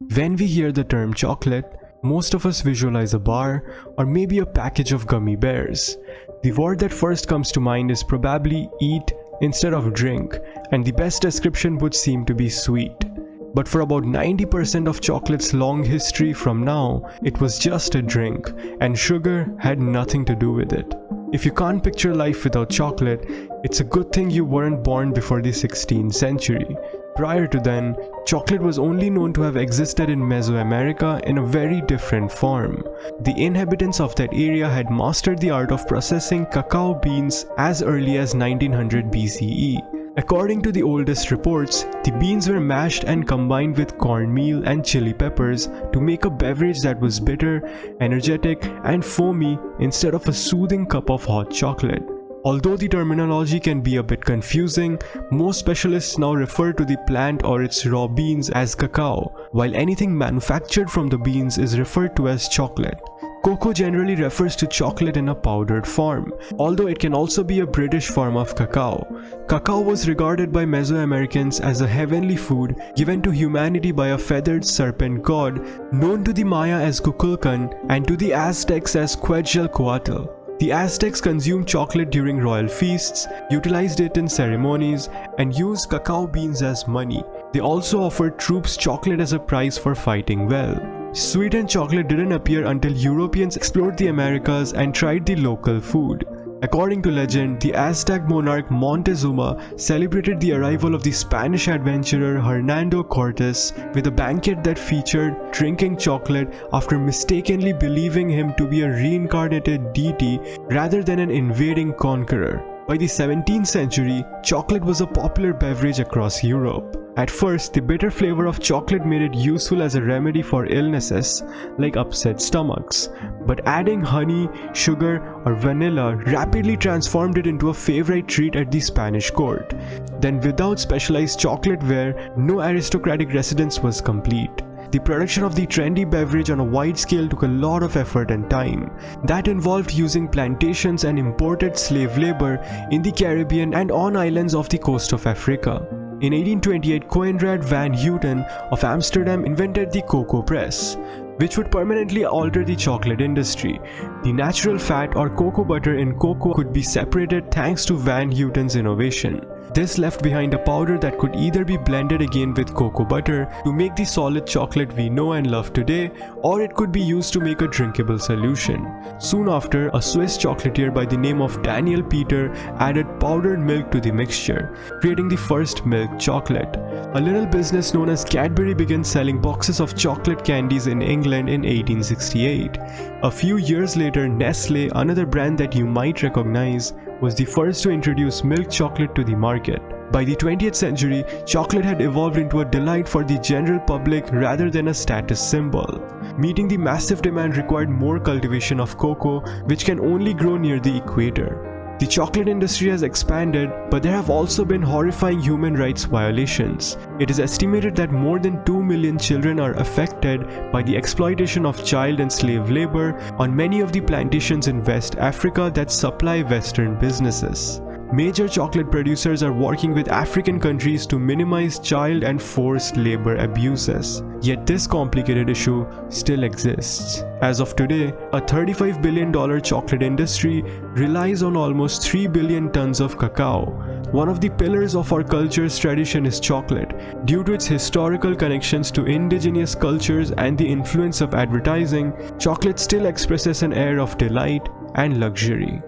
When we hear the term chocolate, most of us visualize a bar or maybe a package of gummy bears. The word that first comes to mind is probably eat instead of drink, and the best description would seem to be sweet. But for about 90% of chocolate's long history from now, it was just a drink, and sugar had nothing to do with it. If you can't picture life without chocolate, it's a good thing you weren't born before the 16th century. Prior to then, chocolate was only known to have existed in Mesoamerica in a very different form. The inhabitants of that area had mastered the art of processing cacao beans as early as 1900 BCE. According to the oldest reports, the beans were mashed and combined with cornmeal and chili peppers to make a beverage that was bitter, energetic, and foamy instead of a soothing cup of hot chocolate. Although the terminology can be a bit confusing, most specialists now refer to the plant or its raw beans as cacao, while anything manufactured from the beans is referred to as chocolate. Cocoa generally refers to chocolate in a powdered form, although it can also be a British form of cacao. Cacao was regarded by Mesoamericans as a heavenly food given to humanity by a feathered serpent god known to the Maya as Kukulkan and to the Aztecs as Quetzalcoatl. The Aztecs consumed chocolate during royal feasts, utilized it in ceremonies, and used cacao beans as money. They also offered troops chocolate as a prize for fighting well. Sweetened chocolate didn't appear until Europeans explored the Americas and tried the local food. According to legend, the Aztec monarch Montezuma celebrated the arrival of the Spanish adventurer Hernando Cortés with a banquet that featured drinking chocolate after mistakenly believing him to be a reincarnated deity rather than an invading conqueror. By the 17th century, chocolate was a popular beverage across Europe. At first, the bitter flavor of chocolate made it useful as a remedy for illnesses like upset stomachs, but adding honey, sugar, or vanilla rapidly transformed it into a favorite treat at the Spanish court. Then, without specialized chocolateware, no aristocratic residence was complete. The production of the trendy beverage on a wide scale took a lot of effort and time. That involved using plantations and imported slave labor in the Caribbean and on islands off the coast of Africa. In 1828, Coenraad van Houten of Amsterdam invented the cocoa press, which would permanently alter the chocolate industry. The natural fat or cocoa butter in cocoa could be separated thanks to Van Houten's innovation. This left behind a powder that could either be blended again with cocoa butter to make the solid chocolate we know and love today, or it could be used to make a drinkable solution. Soon after, a Swiss chocolatier by the name of Daniel Peter added powdered milk to the mixture, creating the first milk chocolate. A little business known as Cadbury began selling boxes of chocolate candies in England in 1868. A few years later, Nestle, another brand that you might recognize, was the first to introduce milk chocolate to the market. By the 20th century, chocolate had evolved into a delight for the general public rather than a status symbol. Meeting the massive demand required more cultivation of cocoa, which can only grow near the equator. The chocolate industry has expanded, but there have also been horrifying human rights violations. It is estimated that more than 2 million children are affected by the exploitation of child and slave labor on many of the plantations in West Africa that supply Western businesses. Major chocolate producers are working with African countries to minimize child and forced labor abuses. Yet this complicated issue still exists. As of today, a $35 billion chocolate industry relies on almost 3 billion tons of cacao. One of the pillars of our culture's tradition is chocolate. Due to its historical connections to indigenous cultures and the influence of advertising, chocolate still expresses an air of delight and luxury.